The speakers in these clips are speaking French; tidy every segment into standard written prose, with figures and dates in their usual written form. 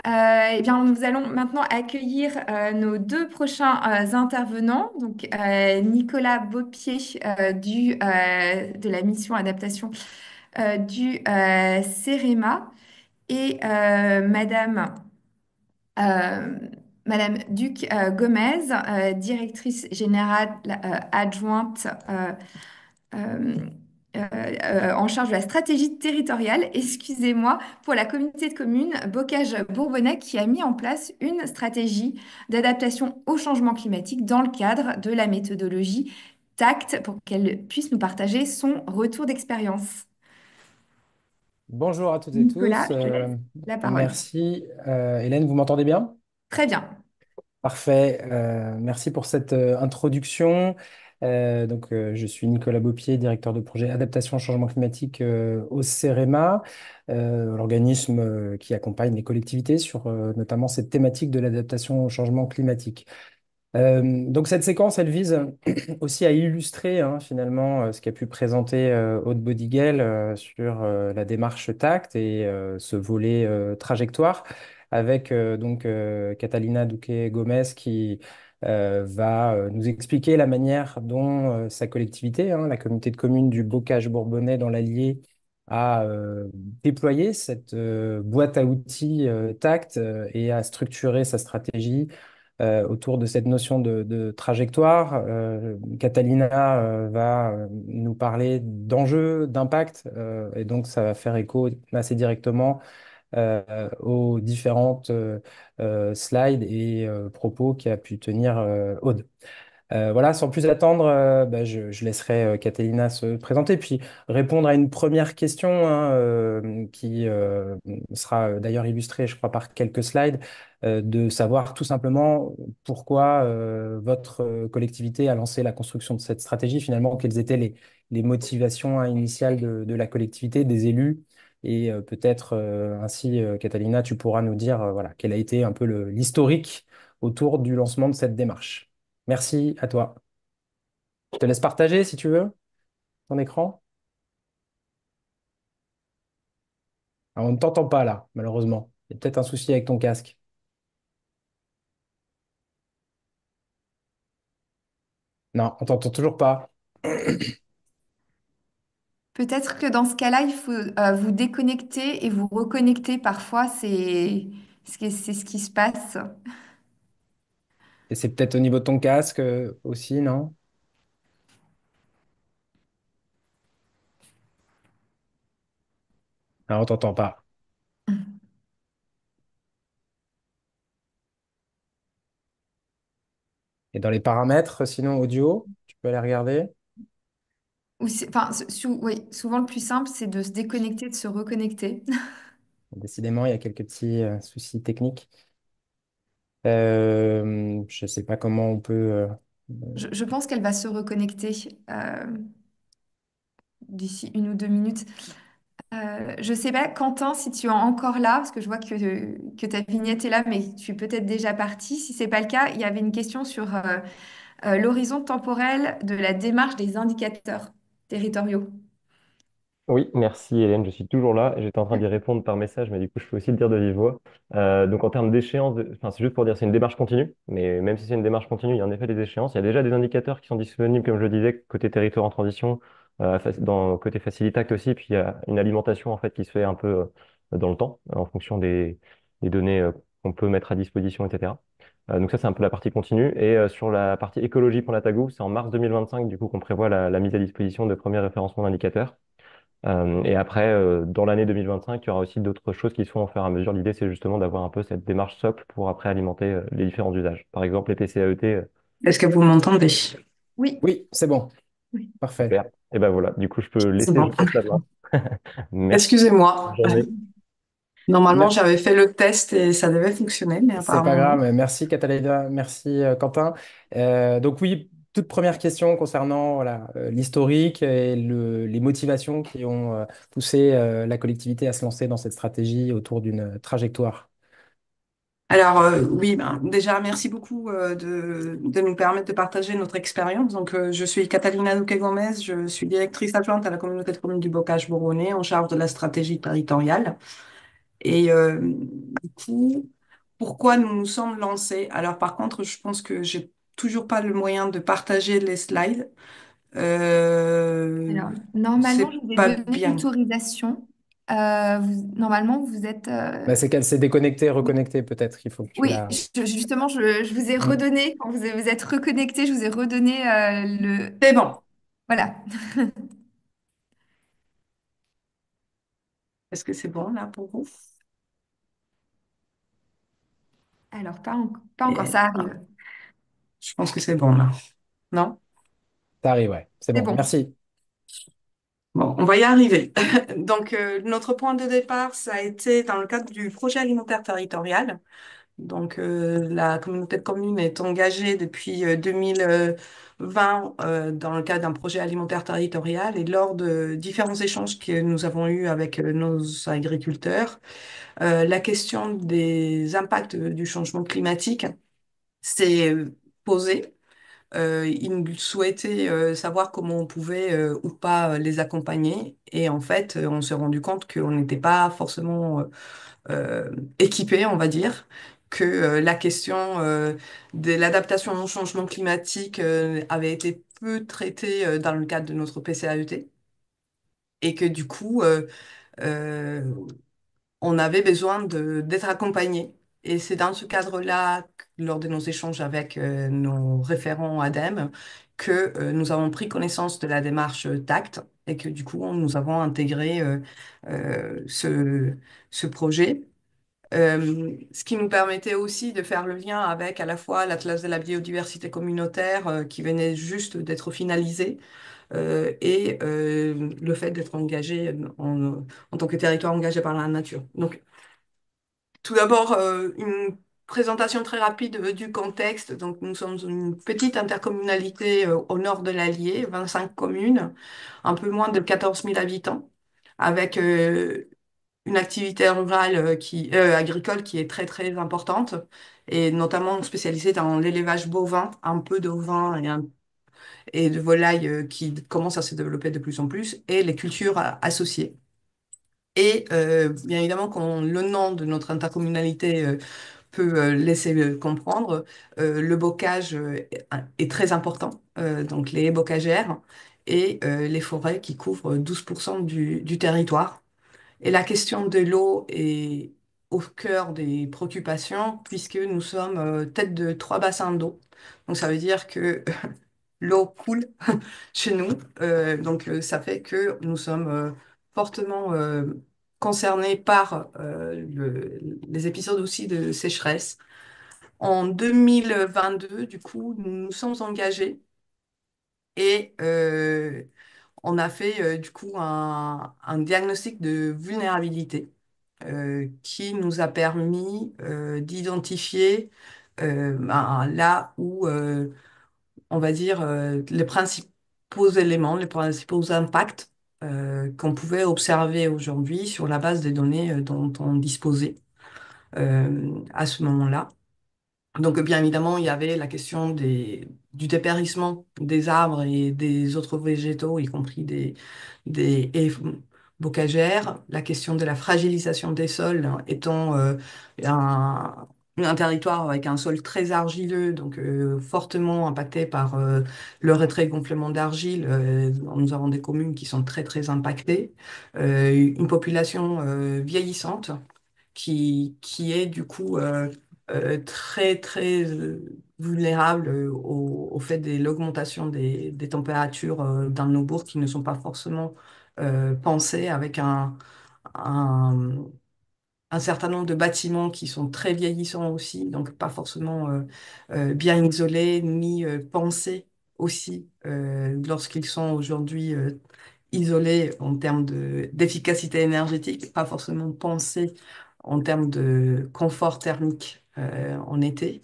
Eh bien, nous allons maintenant accueillir nos deux prochains intervenants, donc Nicolas Beaupier de la mission adaptation du CEREMA et euh, Madame Duc Gomez, directrice générale adjointe euh, en charge de la stratégie territoriale, excusez-moi, pour la communauté de communes Bocage-Bourbonnais qui a mis en place une stratégie d'adaptation au changement climatique dans le cadre de la méthodologie TACT pour qu'elle puisse nous partager son retour d'expérience. Bonjour à toutes et Nicolas, tous. je te laisse la parole. Merci. Hélène, vous m'entendez bien? Très bien. Parfait. Merci pour cette introduction. Je suis Nicolas Beaupier, directeur de projet Adaptation au changement climatique au CEREMA, l'organisme qui accompagne les collectivités sur notamment cette thématique de l'adaptation au changement climatique. Donc cette séquence, elle vise aussi à illustrer finalement ce qu'a pu présenter Aude Bodigel sur la démarche TACT et ce volet trajectoire avec Catalina Duque Gomez qui va nous expliquer la manière dont sa collectivité, la communauté de communes du Bocage Bourbonnais dans l'Allier, a déployé cette boîte à outils TACT et a structuré sa stratégie autour de cette notion de trajectoire. Catalina va nous parler d'enjeux, d'impact, et donc ça va faire écho assez directement aux différentes slides et propos qu'a pu tenir Aude. Voilà, sans plus attendre, je laisserai Catalina se présenter, puis répondre à une première question qui sera d'ailleurs illustrée, je crois, par quelques slides, de savoir tout simplement pourquoi votre collectivité a lancé la construction de cette stratégie, finalement, quelles étaient les motivations initiales de la collectivité, des élus, et peut-être ainsi, Catalina, tu pourras nous dire voilà, quel a été un peu l'historique autour du lancement de cette démarche. Merci à toi. Je te laisse partager si tu veux ton écran. Alors, on ne t'entend pas là, malheureusement. Il y a peut-être un souci avec ton casque. Non, on t'entend toujours pas. Peut-être que dans ce cas-là, il faut vous déconnecter et vous reconnecter. Parfois, c'est ce qui se passe. Et c'est peut-être au niveau de ton casque aussi, non? Non, on t'entend pas. Et dans les paramètres, sinon audio, tu peux aller regarder. Enfin, oui, souvent le plus simple, c'est de se déconnecter, de se reconnecter. Décidément, il y a quelques petits soucis techniques. Je ne sais pas comment on peut. Je pense qu'elle va se reconnecter d'ici 1 ou 2 minutes. Je sais pas, Quentin, si tu es encore là, parce que je vois que ta vignette est là, mais tu es peut-être déjà parti. Si c'est pas le cas, il y avait une question sur l'horizon temporel de la démarche des indicateurs territoriaux. Oui, merci Hélène, je suis toujours là et j'étais en train d'y répondre par message, mais du coup je peux aussi le dire de vive voix. Donc en termes d'échéance, enfin c'est juste pour dire c'est une démarche continue, mais même si c'est une démarche continue, il y a en effet des échéances. Il y a déjà des indicateurs qui sont disponibles, comme je le disais, côté territoire en transition, dans côté Facilitact aussi, puis il y a une alimentation en fait qui se fait un peu dans le temps, en fonction des données qu'on peut mettre à disposition, etc. Donc ça c'est un peu la partie continue. Et sur la partie écologie pour la Tagou, c'est en mars 2025 du coup qu'on prévoit la mise à disposition de premiers référencements d'indicateurs. Et après, dans l'année 2025, il y aura aussi d'autres choses qui se font au fur et à mesure. L'idée, c'est justement d'avoir un peu cette démarche socle pour après alimenter les différents usages. Par exemple, les TCAET, Est-ce que vous m'entendez? Oui. Oui, c'est bon. Oui. Parfait. super. Et ben voilà, du coup, je peux C'est laisser bon. Jean-Baptiste la main. Merci. Bonne Excusez-moi. journée. Normalement, j'avais fait le test et ça devait fonctionner, mais C'est pas apparemment non. grave, merci Catalina, merci Quentin. Donc oui, toute première question concernant voilà, l'historique et les motivations qui ont poussé la collectivité à se lancer dans cette stratégie autour d'une trajectoire. Alors oui, déjà, merci beaucoup de nous permettre de partager notre expérience. Donc, je suis Catalina Duque Gomez, je suis directrice adjointe à la communauté de communes du Bocage-Bourbonnais en charge de la stratégie territoriale. Et du coup, pourquoi nous nous sommes lancés. Alors par contre, je pense que j'ai toujours pas le moyen de partager les slides. Euh, Alors, normalement, je c'est vous ai pas donné bien. l'autorisation. Normalement, vous êtes... Bah, c'est qu'elle s'est déconnectée, reconnectée peut-être. Il faut que tu Oui, la... justement, je vous ai Hmm. redonné, quand vous êtes reconnecté, je vous ai redonné le... C'est bon. Voilà. Est-ce que c'est bon là pour vous? Alors, pas encore, Et, ça ah, arrive. je pense que c'est bon là. Non? Ça arrive, ouais. C'est C'est bon. bon. Merci. Bon, on va y arriver. Donc, notre point de départ, ça a été dans le cadre du projet alimentaire territorial. Donc, la communauté de communes est engagée depuis 2020 dans le cadre d'un projet alimentaire territorial et lors de différents échanges que nous avons eus avec nos agriculteurs, la question des impacts du changement climatique s'est posée. Ils souhaitaient savoir comment on pouvait ou pas les accompagner. Et en fait, on s'est rendu compte qu'on n'était pas forcément équipés, on va dire, que la question de l'adaptation au changement climatique avait été peu traitée dans le cadre de notre PCAET. Et que du coup, euh, on avait besoin d'être accompagné. Et c'est dans ce cadre-là, lors de nos échanges avec nos référents ADEME, que nous avons pris connaissance de la démarche TACT et que du coup, nous avons intégré ce projet. Ce qui nous permettait aussi de faire le lien avec à la fois l'Atlas de la biodiversité communautaire qui venait juste d'être finalisé et le fait d'être engagé en tant que territoire engagé par la nature. Donc, tout d'abord, une présentation très rapide du contexte. Donc, nous sommes une petite intercommunalité au nord de l'Allier, 25 communes, un peu moins de 14 000 habitants, avec une activité rurale agricole qui est très, très importante, et notamment spécialisée dans l'élevage bovin, un peu d'ovins et de volailles qui commencent à se développer de plus en plus, et les cultures associées. Et bien évidemment, quand le nom de notre intercommunalité peut laisser comprendre, le bocage est très important, donc les haies bocagères et les forêts qui couvrent 12% du territoire. Et la question de l'eau est au cœur des préoccupations puisque nous sommes tête de trois bassins d'eau. Donc ça veut dire que l'eau coule chez nous. Donc ça fait que nous sommes fortement concernés par les épisodes aussi de sécheresse. En 2022, du coup, nous nous sommes engagés et on a fait du coup un diagnostic de vulnérabilité qui nous a permis d'identifier là où, on va dire, les principaux éléments, les principaux impacts qu'on pouvait observer aujourd'hui sur la base des données dont on disposait à ce moment-là. Donc, bien évidemment, il y avait la question du dépérissement des arbres et des autres végétaux, y compris des haies bocagères, la question de la fragilisation des sols, hein, étant un, un territoire avec un sol très argileux, donc fortement impacté par le retrait-gonflement d'argile. Nous avons des communes qui sont très, très impactées, une population vieillissante qui est du coup très, très vulnérable au fait de l'augmentation des températures dans nos bourgs qui ne sont pas forcément pensées avec un, un certain nombre de bâtiments qui sont très vieillissants aussi, donc pas forcément bien isolés ni pensés aussi lorsqu'ils sont aujourd'hui isolés en termes d'efficacité énergétique, pas forcément pensés en termes de confort thermique en été,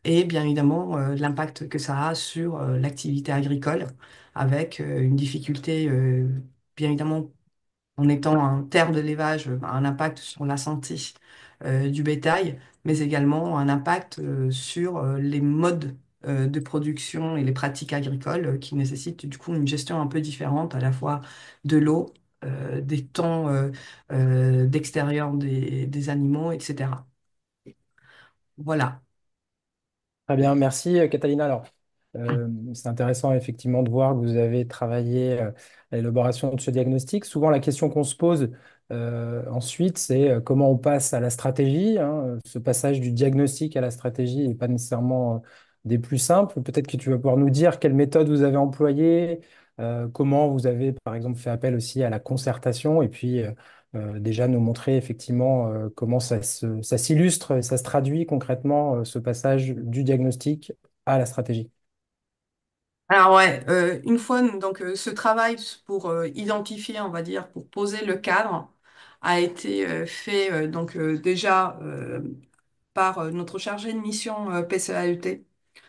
et bien évidemment l'impact que ça a sur l'activité agricole, avec une difficulté bien évidemment en étant un terre d'élevage, un impact sur la santé du bétail, mais également un impact sur les modes de production et les pratiques agricoles qui nécessitent du coup une gestion un peu différente à la fois de l'eau, des temps d'extérieur des animaux, etc. Voilà. Très bien, merci Catalina. Alors, c'est intéressant effectivement de voir que vous avez travaillé à l'élaboration de ce diagnostic. Souvent, la question qu'on se pose ensuite, c'est comment on passe à la stratégie, hein. Ce passage du diagnostic à la stratégie n'est pas nécessairement des plus simples. Peut-être que tu vas pouvoir nous dire quelle méthode vous avez employée, comment vous avez par exemple fait appel aussi à la concertation, et puis déjà nous montrer effectivement comment ça s'illustre et ça se traduit concrètement, ce passage du diagnostic à la stratégie. Alors ouais, une fois, donc ce travail pour identifier, on va dire, pour poser le cadre, a été fait donc déjà par notre chargé de mission PCAET,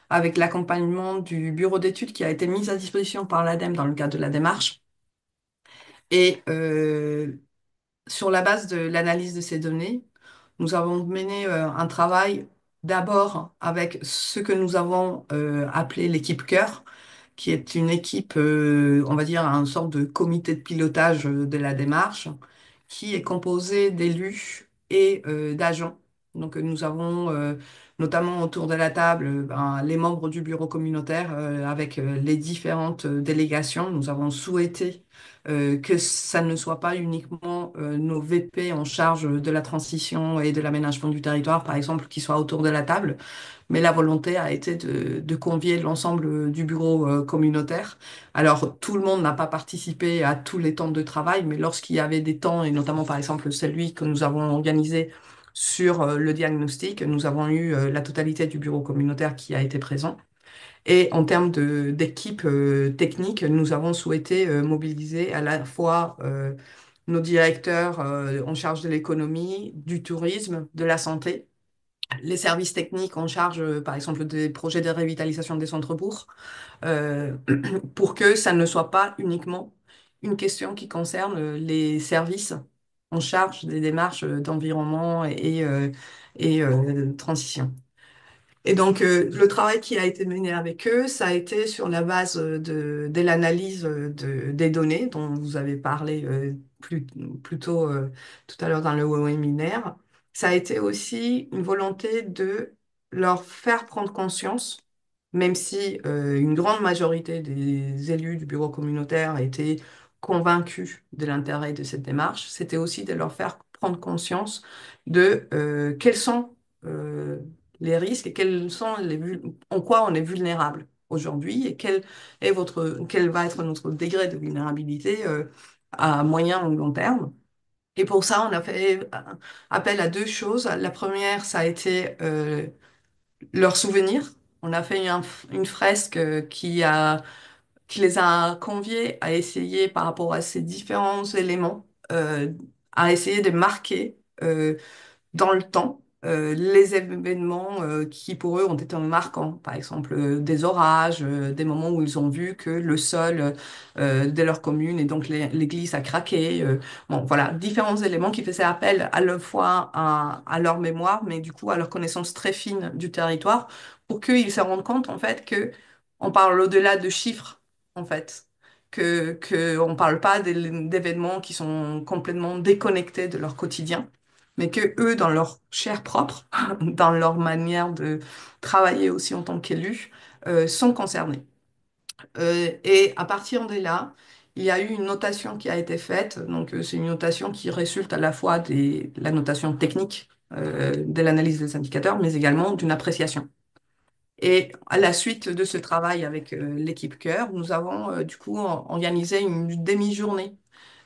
avec l'accompagnement du bureau d'études qui a été mis à disposition par l'ADEME dans le cadre de la démarche. Et sur la base de l'analyse de ces données, nous avons mené un travail d'abord avec ce que nous avons appelé l'équipe cœur, qui est une équipe, on va dire, une sorte de comité de pilotage de la démarche, qui est composé d'élus et d'agents. Donc nous avons notamment autour de la table ben, les membres du bureau communautaire avec les différentes délégations. Nous avons souhaité que ça ne soit pas uniquement nos VP en charge de la transition et de l'aménagement du territoire, par exemple, qui soient autour de la table, mais la volonté a été de convier l'ensemble du bureau communautaire. Alors, tout le monde n'a pas participé à tous les temps de travail, mais lorsqu'il y avait des temps, et notamment par exemple celui que nous avons organisé sur le diagnostic, nous avons eu la totalité du bureau communautaire qui a été présent. Et en termes d'équipe technique, nous avons souhaité mobiliser à la fois nos directeurs en charge de l'économie, du tourisme, de la santé, les services techniques en charge, par exemple, des projets de revitalisation des centres-bourgs, euh, pour que ça ne soit pas uniquement une question qui concerne les services en charge des démarches d'environnement et transition. Et donc, le travail qui a été mené avec eux, ça a été sur la base de l'analyse des données dont vous avez parlé plus tôt tout à l'heure dans le webinaire. Ça a été aussi une volonté de leur faire prendre conscience, même si une grande majorité des élus du bureau communautaire étaient convaincus de l'intérêt de cette démarche, c'était aussi de leur faire prendre conscience de quels sont les risques et en quoi on est vulnérable aujourd'hui et quel va être notre degré de vulnérabilité à moyen ou long terme. Et pour ça, on a fait appel à deux choses. La première, ça a été leurs souvenirs. On a fait une fresque qui les a conviés à essayer, par rapport à ces différents éléments, à essayer de marquer dans le temps les événements qui pour eux ont été marquants. Par exemple, des orages, des moments où ils ont vu que le sol de leur commune et donc l'église a craqué. Bon, voilà, différents éléments qui faisaient appel à la fois à leur mémoire, mais du coup à leur connaissance très fine du territoire, pour qu'ils se rendent compte en fait que on parle au-delà de chiffres, en fait. Que on parle pas d'événements qui sont complètement déconnectés de leur quotidien, mais que eux, dans leur chair propre, dans leur manière de travailler aussi en tant qu'élus, sont concernés. Et à partir de là, il y a eu une notation qui a été faite. Donc, c'est une notation qui résulte à la fois de la notation technique de l'analyse des indicateurs, mais également d'une appréciation. Et à la suite de ce travail avec l'équipe Cœur, nous avons du coup organisé une demi-journée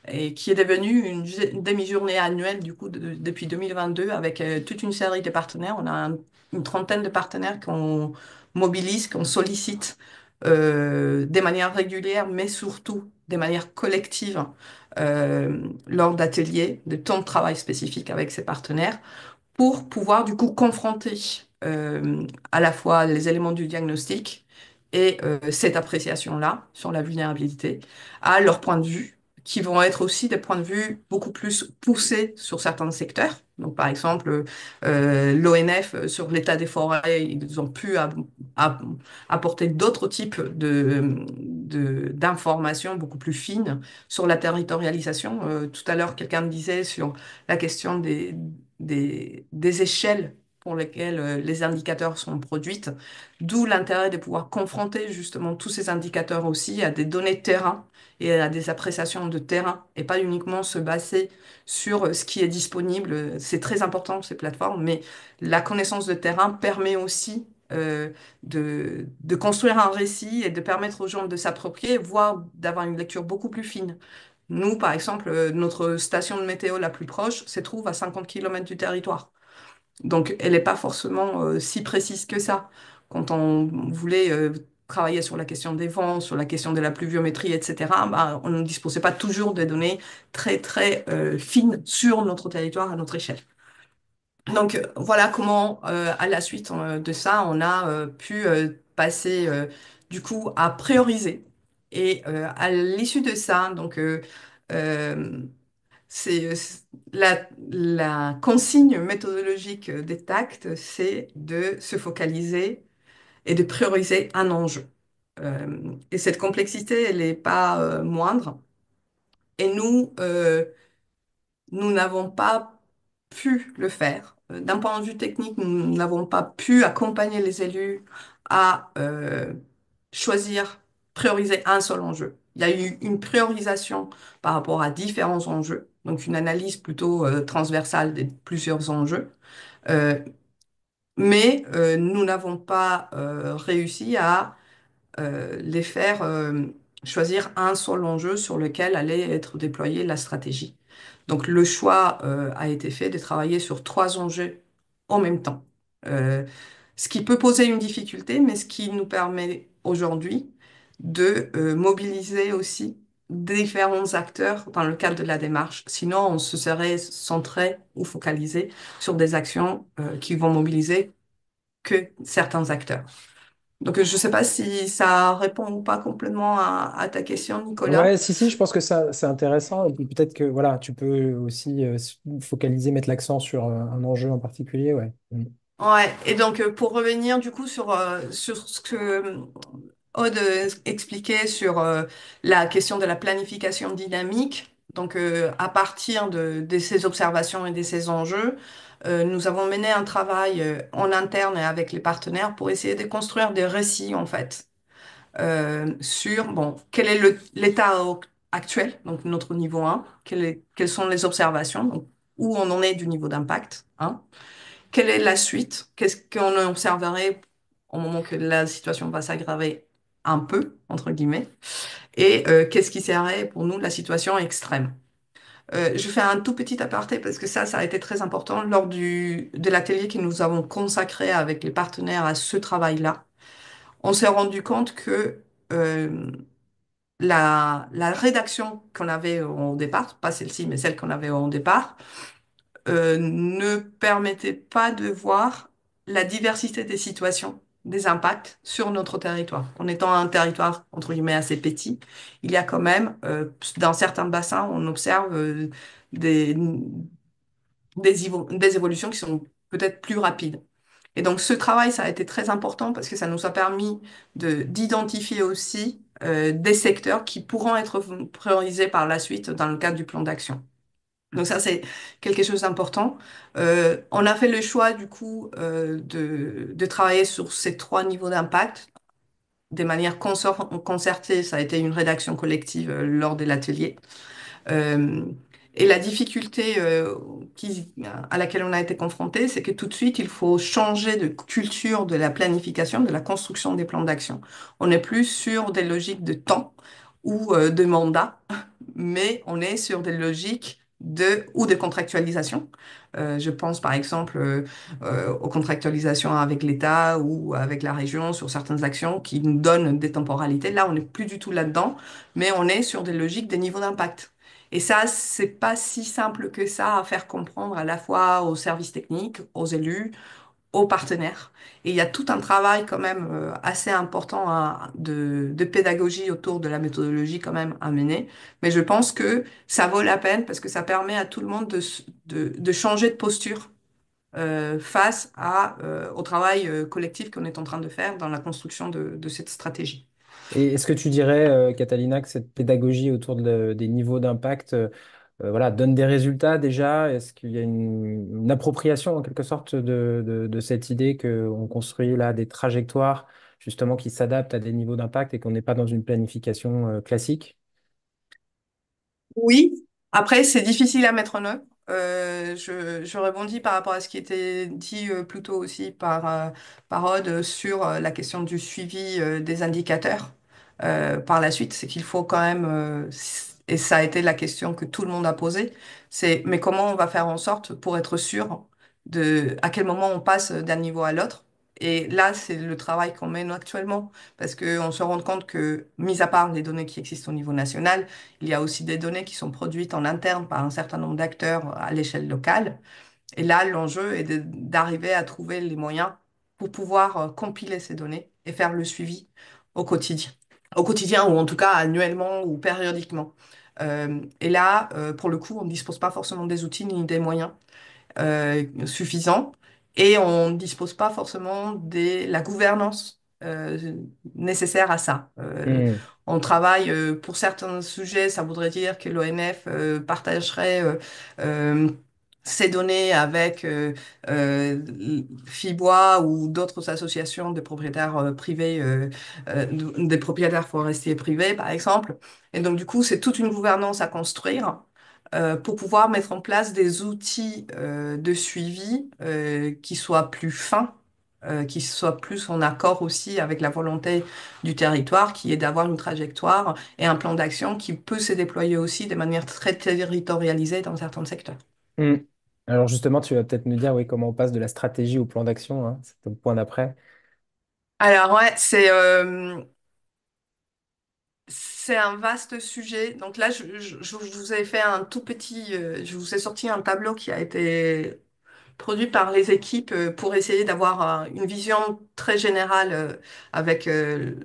et qui est devenue une demi-journée annuelle du coup depuis 2022 avec toute une série de partenaires. On a une trentaine de partenaires qu'on mobilise, qu'on sollicite de manière régulière, mais surtout de manière collective lors d'ateliers, de temps de travail spécifiques avec ces partenaires pour pouvoir du coup confronter à la fois les éléments du diagnostic et cette appréciation-là sur la vulnérabilité à leurs points de vue, qui vont être aussi des points de vue beaucoup plus poussés sur certains secteurs. Donc, par exemple, l'ONF sur l'état des forêts, ils ont pu à- apporter d'autres types d'informations beaucoup plus fines sur la territorialisation. Tout à l'heure, quelqu'un me disait sur la question des échelles pour lesquelles les indicateurs sont produits, d'où l'intérêt de pouvoir confronter justement tous ces indicateurs aussi à des données de terrain et à des appréciations de terrain, et pas uniquement se baser sur ce qui est disponible. C'est très important, ces plateformes, mais la connaissance de terrain permet aussi de construire un récit et de permettre aux gens de s'approprier, voire d'avoir une lecture beaucoup plus fine. Nous, par exemple, notre station de météo la plus proche se trouve à 50 km du territoire. Donc, elle n'est pas forcément si précise que ça. Quand on voulait travailler sur la question des vents, sur la question de la pluviométrie, etc., bah, on ne disposait pas toujours de données très, très fines sur notre territoire à notre échelle. Donc, voilà comment, à la suite de ça, on a pu passer du coup à prioriser. Et à l'issue de ça, donc, euh, la consigne méthodologique des TACT, c'est de se focaliser et de prioriser un enjeu. Et cette complexité, elle n'est pas moindre. Et nous n'avons pas pu le faire. D'un point de vue technique, nous n'avons pas pu accompagner les élus à choisir, prioriser un seul enjeu. Il y a eu une priorisation par rapport à différents enjeux, donc une analyse plutôt transversale des plusieurs enjeux. Euh, mais nous n'avons pas réussi à les faire choisir un seul enjeu sur lequel allait être déployée la stratégie. Donc le choix a été fait de travailler sur trois enjeux en même temps. Euh, Ce qui peut poser une difficulté, mais ce qui nous permet aujourd'hui de mobiliser aussi différents acteurs dans le cadre de la démarche. Sinon, on se serait centré ou focalisé sur des actions qui vont mobiliser que certains acteurs. Donc, je ne sais pas si ça répond ou pas complètement à ta question, Nicolas. Ouais, si, je pense que ça, c'est intéressant. Et puis peut-être que voilà, tu peux aussi focaliser, mettre l'accent sur un enjeu en particulier. Ouais. Mm. Ouais, et donc pour revenir du coup sur ce que Aude expliquait sur la question de la planification dynamique, donc à partir de ces observations et de ces enjeux, nous avons mené un travail en interne et avec les partenaires pour essayer de construire des récits en fait sur bon, quel est l'état actuel, donc notre niveau 1, quelles sont les observations, donc où on en est du niveau d'impact, hein, quelle est la suite, qu'est-ce qu'on observerait au moment que la situation va s'aggraver un peu, entre guillemets, et qu'est-ce qui serait pour nous la situation extrême. Je fais un tout petit aparté parce que ça a été très important lors de l'atelier que nous avons consacré avec les partenaires à ce travail-là. On s'est rendu compte que euh, la rédaction qu'on avait au départ, pas celle-ci, mais celle qu'on avait au départ, ne permettait pas de voir la diversité des situations, des impacts sur notre territoire. En étant un territoire, entre guillemets, assez petit, il y a quand même, dans certains bassins, on observe des, des évolutions qui sont peut-être plus rapides. Et donc, ce travail, ça a été très important parce que ça nous a permis d'identifier aussi des secteurs qui pourront être priorisés par la suite dans le cadre du plan d'action. Donc ça, c'est quelque chose d'important. On a fait le choix, du coup, de travailler sur ces trois niveaux d'impact de manière concertée. Ça a été une rédaction collective lors de l'atelier. Euh, et la difficulté à laquelle on a été confronté, c'est que tout de suite, il faut changer de culture de la planification, de la construction des plans d'action. On n'est plus sur des logiques de temps ou de mandat, mais on est sur des logiques ou de contractualisation. Je pense par exemple aux contractualisations avec l'État ou avec la région sur certaines actions qui nous donnent des temporalités. Là, on n'est plus du tout là-dedans, mais on est sur des logiques des niveaux d'impact. Et ça, c'est pas si simple que ça à faire comprendre à la fois aux services techniques, aux élus, aux partenaires. Et il y a tout un travail quand même assez important de pédagogie autour de la méthodologie quand même à mener. Mais je pense que ça vaut la peine parce que ça permet à tout le monde de changer de posture face au travail collectif qu'on est en train de faire dans la construction de cette stratégie. Et est-ce que tu dirais, Catalina, que cette pédagogie autour des niveaux d'impact voilà, donne des résultats déjà? Est-ce qu'il y a une appropriation en quelque sorte de cette idée qu'on construit là des trajectoires justement qui s'adaptent à des niveaux d'impact et qu'on n'est pas dans une planification classique? Oui, après, c'est difficile à mettre en œuvre. Je rebondis par rapport à ce qui était dit plus tôt aussi par Aude sur la question du suivi des indicateurs. Par la suite, c'est qu'il faut quand même, et ça a été la question que tout le monde a posée, c'est mais comment on va faire en sorte pour être sûr de à quel moment on passe d'un niveau à l'autre? Et là, c'est le travail qu'on mène actuellement, parce qu'on se rend compte que, mis à part les données qui existent au niveau national, il y a aussi des données qui sont produites en interne par un certain nombre d'acteurs à l'échelle locale. Et là, l'enjeu est d'arriver à trouver les moyens pour pouvoir compiler ces données et faire le suivi au quotidien. Au quotidien, ou en tout cas annuellement ou périodiquement. Et là, pour le coup, on ne dispose pas forcément des outils ni des moyens suffisants et on ne dispose pas forcément de la gouvernance nécessaire à ça. Hmm. On travaille pour certains sujets, ça voudrait dire que l'ONF partagerait euh, ces données avec FIBOA ou d'autres associations de propriétaires privés, des propriétaires forestiers privés, par exemple. Et donc, du coup, c'est toute une gouvernance à construire pour pouvoir mettre en place des outils de suivi qui soient plus fins, qui soient plus en accord aussi avec la volonté du territoire, qui est d'avoir une trajectoire et un plan d'action qui peut se déployer aussi de manière très territorialisée dans certains secteurs. Hmm. Alors justement, tu vas peut-être nous dire oui, comment on passe de la stratégie au plan d'action, hein, c'est le point d'après. Alors ouais, c'est un vaste sujet. Donc là, je vous ai fait un tout petit, je vous ai sorti un tableau qui a été produit par les équipes pour essayer d'avoir une vision très générale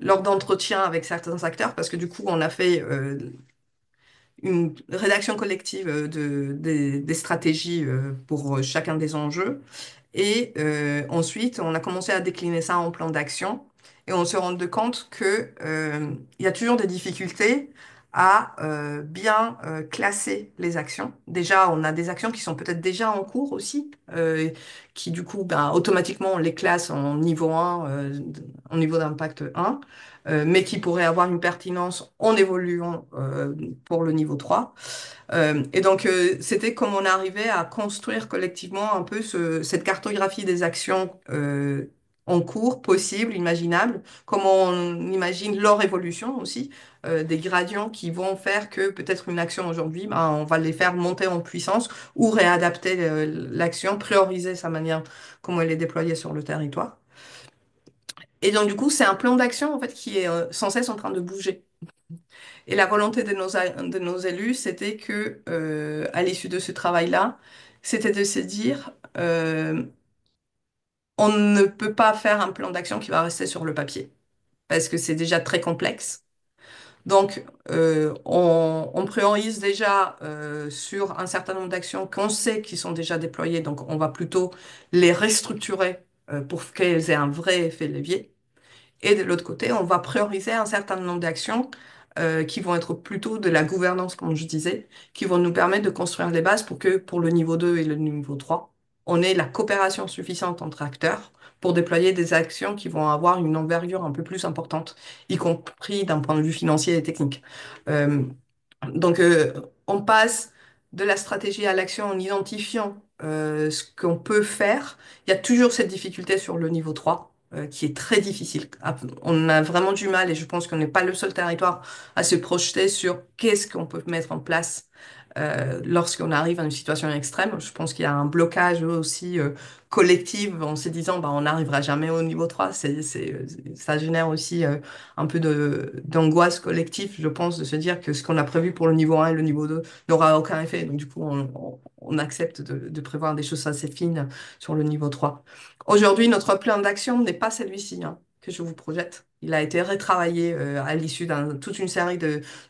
lors d'entretiens avec certains acteurs, parce que du coup, on a fait une rédaction collective des stratégies pour chacun des enjeux. Et ensuite, on a commencé à décliner ça en plan d'action et on se rend compte que, il y a toujours des difficultés à bien classer les actions. Déjà, on a des actions qui sont peut-être déjà en cours aussi, qui du coup, ben, automatiquement, on les classe en niveau 1, en niveau d'impact 1, mais qui pourraient avoir une pertinence en évoluant pour le niveau 3. Et donc, c'était comme on arrivait à construire collectivement un peu cette cartographie des actions en cours, possibles, imaginables, comment on imagine leur évolution aussi, des gradients qui vont faire que peut-être une action aujourd'hui, ben, on va les faire monter en puissance ou réadapter l'action, prioriser sa manière, comment elle est déployée sur le territoire. Et donc, du coup, c'est un plan d'action en fait qui est sans cesse en train de bouger. Et la volonté de nos élus, c'était que, à l'issue de ce travail-là, c'était de se dire, on ne peut pas faire un plan d'action qui va rester sur le papier, parce que c'est déjà très complexe. Donc, on priorise déjà sur un certain nombre d'actions qu'on sait qui sont déjà déployées, donc on va plutôt les restructurer pour qu'elles aient un vrai effet levier. Et de l'autre côté, on va prioriser un certain nombre d'actions qui vont être plutôt de la gouvernance, comme je disais, qui vont nous permettre de construire les bases pour que pour le niveau 2 et le niveau 3, on ait la coopération suffisante entre acteurs pour déployer des actions qui vont avoir une envergure un peu plus importante, y compris d'un point de vue financier et technique. Euh, donc, on passe de la stratégie à l'action en identifiant ce qu'on peut faire. Il y a toujours cette difficulté sur le niveau 3, qui est très difficile. On a vraiment du mal, et je pense qu'on n'est pas le seul territoire à se projeter sur qu'est-ce qu'on peut mettre en place lorsqu'on arrive à une situation extrême. Je pense qu'il y a un blocage aussi collectif en se disant bah, on n'arrivera jamais au niveau 3. Ça génère aussi un peu d'angoisse collective, je pense, de se dire que ce qu'on a prévu pour le niveau 1 et le niveau 2 n'aura aucun effet. Donc, du coup, on accepte de prévoir des choses assez fines sur le niveau 3. Aujourd'hui, notre plan d'action n'est pas celui-ci, hein, que je vous projette. Il a été retravaillé à l'issue de toute une série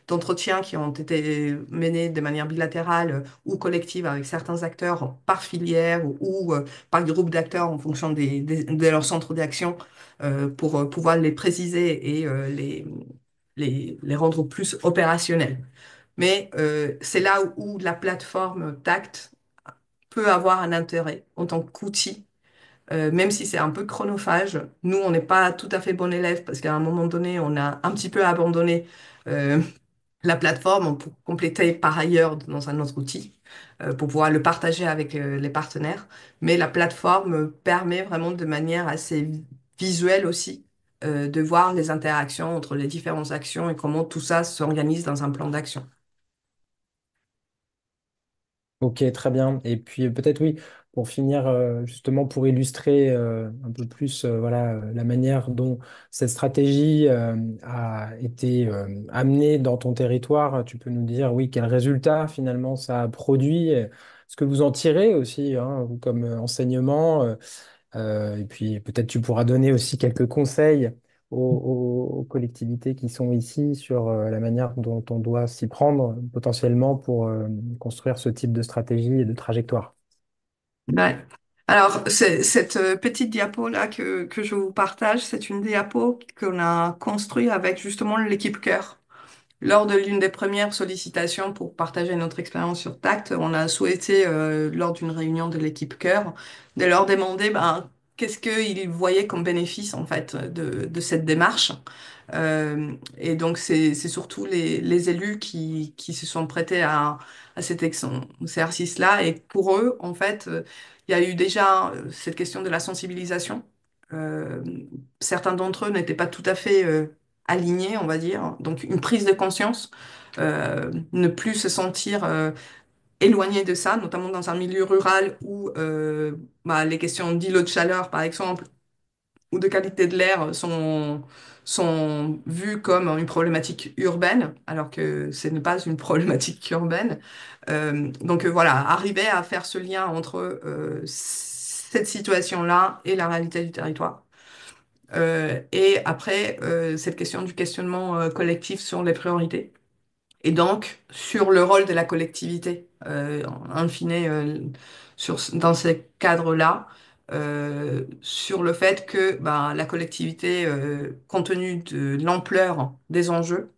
d'entretiens qui ont été menés de manière bilatérale ou collective avec certains acteurs par filière ou par groupe d'acteurs en fonction de leurs centres d'action pour pouvoir les préciser et les rendre plus opérationnels. Mais c'est là où la plateforme Tact peut avoir un intérêt en tant qu'outil, même si c'est un peu chronophage. Nous, on n'est pas tout à fait bon élève parce qu'à un moment donné, on a un petit peu abandonné euh, la plateforme pour compléter par ailleurs dans un autre outil, pour pouvoir le partager avec les partenaires. Mais la plateforme permet vraiment de manière assez visuelle aussi de voir les interactions entre les différentes actions et comment tout ça s'organise dans un plan d'action. Ok, très bien. Et puis peut-être oui, pour finir, justement pour illustrer un peu plus voilà, la manière dont cette stratégie a été amenée dans ton territoire, tu peux nous dire oui, quel résultat finalement ça a produit, ce que vous en tirez aussi hein, vous, comme enseignement. Et puis peut-être tu pourras donner aussi quelques conseils aux collectivités qui sont ici sur la manière dont on doit s'y prendre potentiellement pour construire ce type de stratégie et de trajectoire. Ouais. Alors, cette petite diapo là que je vous partage, c'est une diapo qu'on a construite avec justement l'équipe Cœur. Lors de l'une des premières sollicitations pour partager notre expérience sur Tact, on a souhaité, lors d'une réunion de l'équipe Cœur, de leur demander ben, qu'est-ce qu'ils voyaient comme bénéfice en fait de cette démarche. Et donc c'est surtout les élus qui se sont prêtés à cet exercice-là. Et pour eux, en fait, il y a eu déjà cette question de la sensibilisation. Euh, Certains d'entre eux n'étaient pas tout à fait alignés, on va dire. Donc une prise de conscience, ne plus se sentir éloigné de ça, notamment dans un milieu rural où bah, les questions d'îlots de chaleur, par exemple, ou de qualité de l'air sont vues comme une problématique urbaine, alors que ce n'est pas une problématique urbaine. Donc voilà, arriver à faire ce lien entre cette situation-là et la réalité du territoire. Et après, cette question du questionnement collectif sur les priorités. Et donc, sur le rôle de la collectivité, in fine, dans ces cadres-là, sur le fait que ben, la collectivité, compte tenu de l'ampleur des enjeux,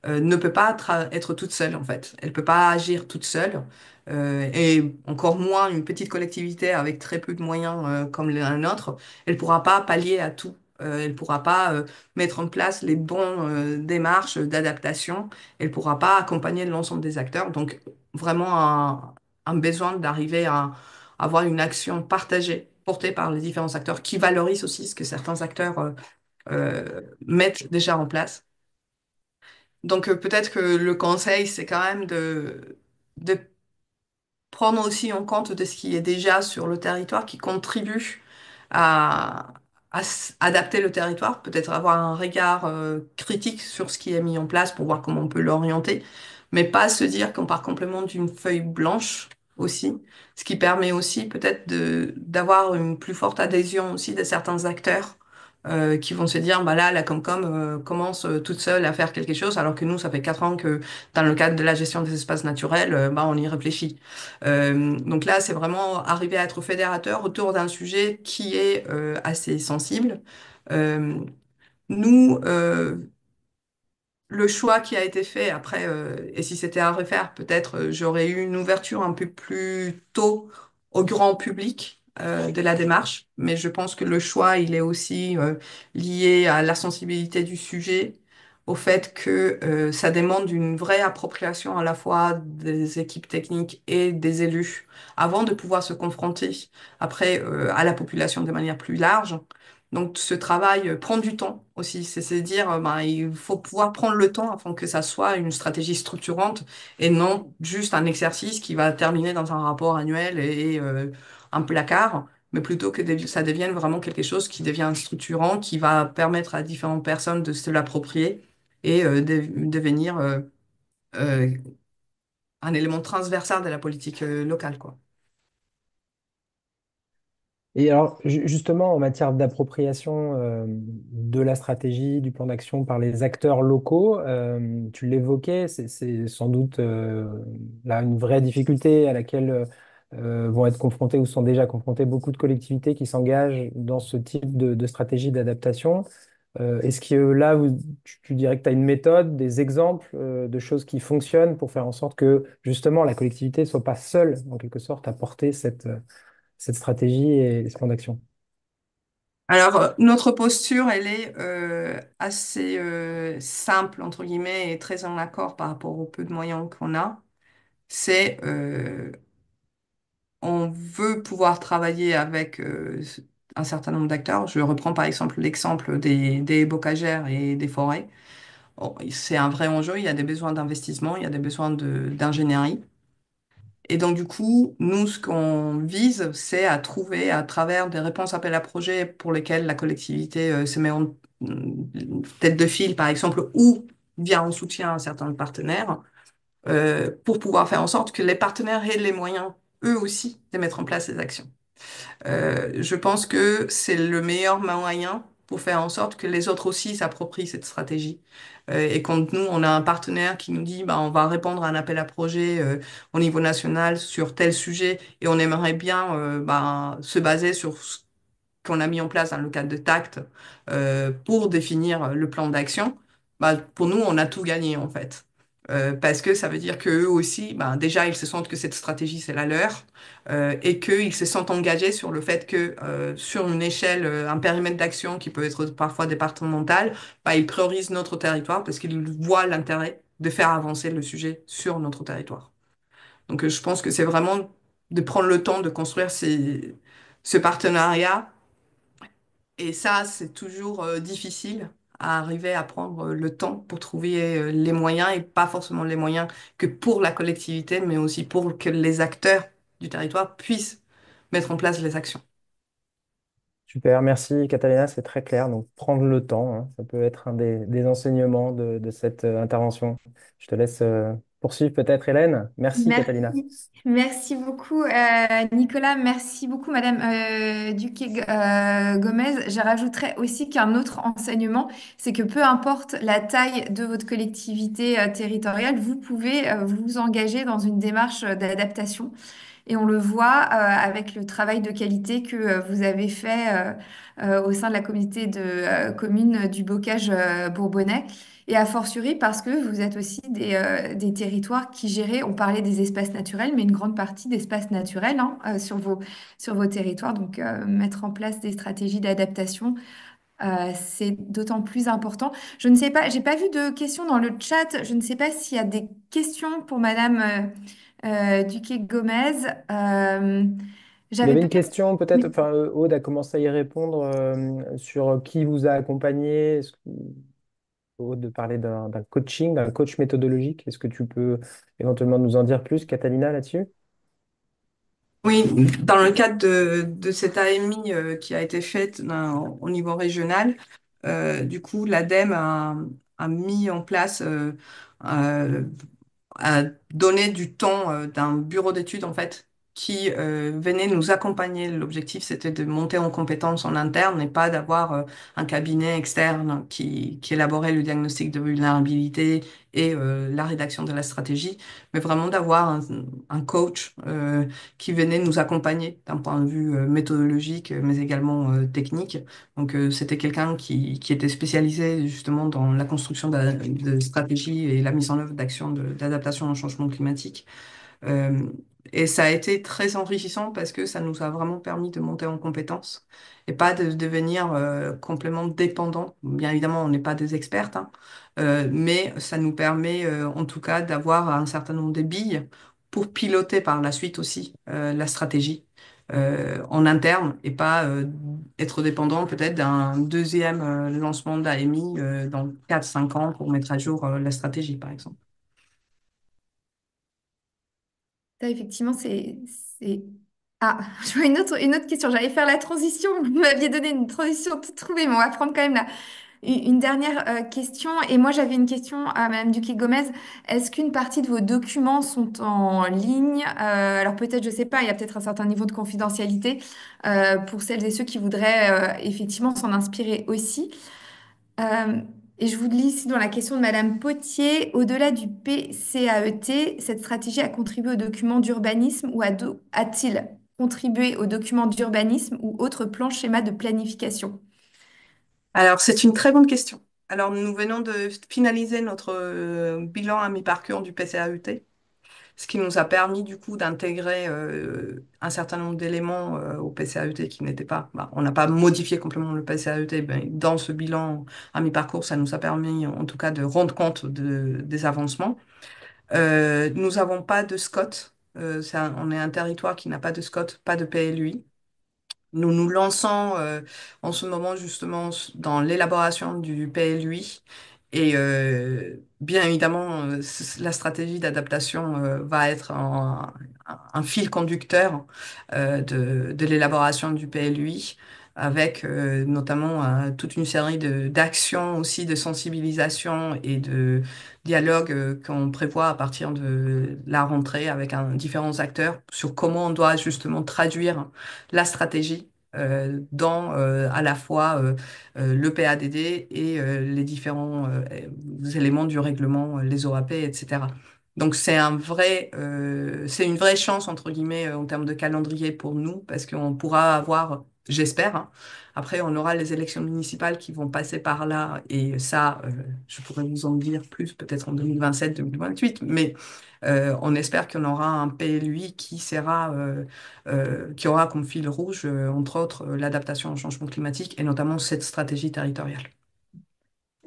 ne peut pas être toute seule, en fait. Elle peut pas agir toute seule, et encore moins une petite collectivité avec très peu de moyens, comme la nôtre. Elle pourra pas pallier à tout. Elle pourra pas mettre en place les bons démarches d'adaptation. Elle pourra pas accompagner l'ensemble des acteurs. Donc, vraiment un besoin d'arriver à avoir une action partagée, portée par les différents acteurs, qui valorise aussi ce que certains acteurs mettent déjà en place. Donc peut-être que le conseil, c'est quand même de prendre aussi en compte de ce qui est déjà sur le territoire, qui contribue à, adapter le territoire, peut-être avoir un regard critique sur ce qui est mis en place pour voir comment on peut l'orienter, mais pas se dire qu'on part complètement d'une feuille blanche aussi, ce qui permet aussi peut-être d'avoir une plus forte adhésion aussi de certains acteurs. Qui vont se dire, bah là, la Comcom commence toute seule à faire quelque chose, alors que nous, ça fait 4 ans que dans le cadre de la gestion des espaces naturels, bah, on y réfléchit. Donc là, c'est vraiment arriver à être fédérateur autour d'un sujet qui est assez sensible. Euh, Nous, le choix qui a été fait après, et si c'était à refaire, peut-être j'aurais eu une ouverture un peu plus tôt au grand public de la démarche, mais je pense que le choix, il est aussi lié à la sensibilité du sujet, au fait que ça demande une vraie appropriation à la fois des équipes techniques et des élus, avant de pouvoir se confronter après à la population de manière plus large. Donc, ce travail prend du temps aussi. C'est dire, ben, il faut pouvoir prendre le temps afin que ça soit une stratégie structurante et non juste un exercice qui va terminer dans un rapport annuel et un placard, mais plutôt que ça devienne vraiment quelque chose qui devient structurant, qui va permettre à différentes personnes de se l'approprier et de devenir euh, un élément transversal de la politique locale, quoi. Et alors, justement, en matière d'appropriation de la stratégie, du plan d'action par les acteurs locaux, tu l'évoquais, c'est sans doute là une vraie difficulté à laquelle vont être confrontées ou sont déjà confrontées beaucoup de collectivités qui s'engagent dans ce type de stratégie d'adaptation. Est-ce que là, tu dirais que tu as une méthode, des exemples de choses qui fonctionnent pour faire en sorte que justement la collectivité ne soit pas seule, en quelque sorte, à porter cette stratégie et ce plan d'action? Alors, notre posture, elle est assez simple, entre guillemets, et très en accord par rapport au peu de moyens qu'on a. C'est on veut pouvoir travailler avec un certain nombre d'acteurs. Je reprends par exemple l'exemple des bocagères et des forêts. Bon, c'est un vrai enjeu, il y a des besoins d'investissement, il y a des besoins d'ingénierie. Et donc, du coup, nous, ce qu'on vise, c'est à trouver, à travers des réponses appel à projets pour lesquelles la collectivité se met en tête de file, par exemple, ou vient en soutien à un certain partenaire, pour pouvoir faire en sorte que les partenaires aient les moyens, eux aussi, de mettre en place ces actions. Je pense que c'est le meilleur moyen pour faire en sorte que les autres aussi s'approprient cette stratégie. Et quand nous, on a un partenaire qui nous dit, bah, on va répondre à un appel à projet au niveau national sur tel sujet et on aimerait bien bah, se baser sur ce qu'on a mis en place dans le cadre de TACT pour définir le plan d'action, bah, pour nous, on a tout gagné en fait. Parce que ça veut dire qu'eux aussi, bah, déjà, ils se sentent que cette stratégie, c'est la leur, et qu'ils se sentent engagés sur le fait que sur une échelle, un périmètre d'action qui peut être parfois départemental, bah, ils priorisent notre territoire parce qu'ils voient l'intérêt de faire avancer le sujet sur notre territoire. Donc, je pense que c'est vraiment de prendre le temps de construire ce partenariat et ça, c'est toujours difficile à arriver à prendre le temps pour trouver les moyens et pas forcément les moyens que pour la collectivité, mais aussi pour que les acteurs du territoire puissent mettre en place les actions. Super, merci Catalina, c'est très clair. Donc, prendre le temps, hein, ça peut être un des enseignements de cette intervention. Je te laisse poursuivre peut-être, Hélène. Merci Catalina. Merci. Merci beaucoup, Nicolas. Merci beaucoup, Madame Duque-Gomez. Je rajouterais aussi qu'un autre enseignement, c'est que peu importe la taille de votre collectivité territoriale, vous pouvez vous engager dans une démarche d'adaptation. Et on le voit avec le travail de qualité que vous avez fait au sein de la communauté de communes du Bocage bourbonnais. Et a fortiori parce que vous êtes aussi des territoires qui géraient, on parlait des espaces naturels, mais une grande partie d'espaces naturels hein, sur vos territoires. Donc mettre en place des stratégies d'adaptation, c'est d'autant plus important. Je ne sais pas, j'ai pas vu de questions dans le chat. Je ne sais pas s'il y a des questions pour Madame Duque-Gomez. Il y J'avais avait une peut-être... question peut-être, Oui. enfin, Aude a commencé à y répondre sur qui vous a accompagné. Aude de parler d'un coaching, d'un coach méthodologique. Est-ce que tu peux éventuellement nous en dire plus, Catalina, là-dessus? Oui, dans le cadre de cette AMI qui a été faite au niveau régional, du coup, l'ADEME a mis en place euh, à donner du temps d'un bureau d'études en fait qui venait nous accompagner. L'objectif, c'était de monter en compétences en interne et pas d'avoir un cabinet externe qui élaborait le diagnostic de vulnérabilité et la rédaction de la stratégie, mais vraiment d'avoir un coach qui venait nous accompagner d'un point de vue méthodologique, mais également technique. Donc, c'était quelqu'un qui était spécialisé justement dans la construction de stratégies et la mise en œuvre d'actions d'adaptation au changement climatique. Euh, et ça a été très enrichissant parce que ça nous a vraiment permis de monter en compétences et pas de devenir complètement dépendant. Bien évidemment, on n'est pas des expertes, hein, mais ça nous permet en tout cas d'avoir un certain nombre de billes pour piloter par la suite aussi la stratégie en interne et pas être dépendant peut-être d'un deuxième lancement d'AMI dans 4 5 ans pour mettre à jour la stratégie, par exemple. Ça, effectivement, c'est... Ah, je vois une autre question. J'allais faire la transition. Vous m'aviez donné une transition toute trouvée, mais on va prendre quand même une dernière question. Et moi, j'avais une question à Madame Duque-Gomez. Est-ce qu'une partie de vos documents sont en ligne? Alors peut-être, je sais pas, il y a peut-être un certain niveau de confidentialité pour celles et ceux qui voudraient effectivement s'en inspirer aussi. Euh, et je vous lis ici dans la question de Madame Potier, au-delà du PCAET, cette stratégie a contribué au document d'urbanisme ou a-t-il contribué au document d'urbanisme ou autre plan schéma de planification? Alors, c'est une très bonne question. Alors, nous venons de finaliser notre bilan à mi-parcours du PCAET, ce qui nous a permis du coup d'intégrer un certain nombre d'éléments au PCAET qui n'étaient pas. Bah, on n'a pas modifié complètement le PCAET, mais dans ce bilan à mi-parcours, ça nous a permis en tout cas de rendre compte des avancements. Nous n'avons pas de SCOT. On est un territoire qui n'a pas de SCOT, pas de PLUI. Nous nous lançons en ce moment justement dans l'élaboration du PLUI et bien évidemment la stratégie d'adaptation va être un fil conducteur de l'élaboration du PLUI avec notamment toute une série d'actions aussi de sensibilisation et de dialogue qu'on prévoit à partir de la rentrée avec différents acteurs sur comment on doit justement traduire la stratégie dans à la fois le PADD et les différents éléments du règlement, les OAP, etc. Donc c'est une vraie chance entre guillemets en termes de calendrier pour nous parce qu'on pourra avoir, j'espère, hein, après on aura les élections municipales qui vont passer par là et ça, je pourrais vous en dire plus peut-être en 2027-2028, mais on espère qu'on aura un PLUI qui aura comme fil rouge, entre autres, l'adaptation au changement climatique et notamment cette stratégie territoriale.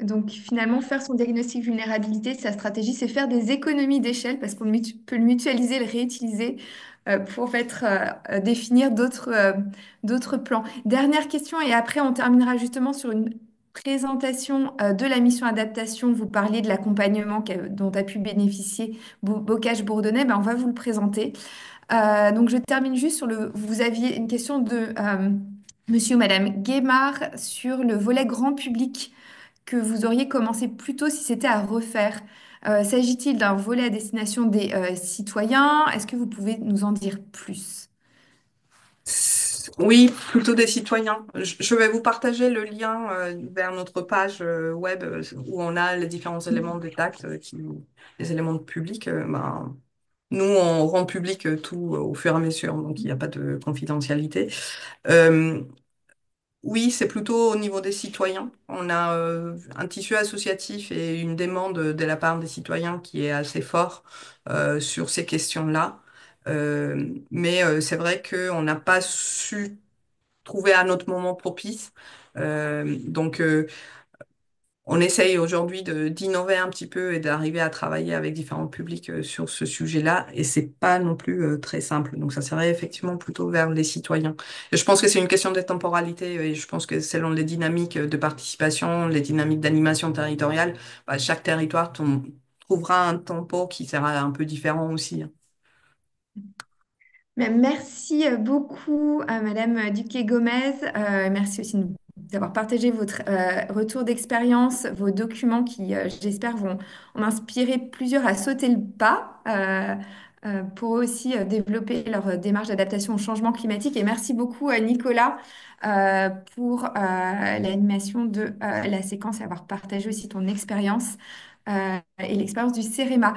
Donc finalement, faire son diagnostic vulnérabilité, sa stratégie, c'est faire des économies d'échelle parce qu'on peut le mutualiser, le réutiliser pour définir d'autres plans. Dernière question et après on terminera justement sur une présentation de la mission adaptation. Vous parliez de l'accompagnement dont a pu bénéficier Bocage Bourdonnais. Ben, on va vous le présenter. Donc je termine juste sur Vous aviez une question de Monsieur ou Madame Guémard sur le volet grand public que vous auriez commencé plus tôt si c'était à refaire. S'agit-il d'un volet à destination des citoyens? Est-ce que vous pouvez nous en dire plus? Oui, plutôt des citoyens. Je vais vous partager le lien vers notre page web où on a les différents éléments des taxes, les éléments de public. Ben, nous, on rend public tout au fur et à mesure, donc il n'y a pas de confidentialité. Euh, Oui, c'est plutôt au niveau des citoyens. On a un tissu associatif et une demande de la part des citoyens qui est assez fort sur ces questions-là. Mais c'est vrai qu'on n'a pas su trouver un autre moment propice. Donc, on essaye aujourd'hui d'innover un petit peu et d'arriver à travailler avec différents publics sur ce sujet-là, et c'est pas non plus très simple. Donc ça serait effectivement plutôt vers les citoyens. Et je pense que c'est une question de temporalité, et je pense que selon les dynamiques de participation, les dynamiques d'animation territoriale, bah, chaque territoire trouvera un tempo qui sera un peu différent aussi, hein. Ben, merci beaucoup à Madame Duquet-Gomez. Merci aussi d'avoir partagé votre retour d'expérience, vos documents qui, j'espère, vont en inspirer plusieurs à sauter le pas pour aussi développer leur démarche d'adaptation au changement climatique. Et merci beaucoup à Nicolas pour l'animation de la séquence et avoir partagé aussi ton expérience et l'expérience du CEREMA.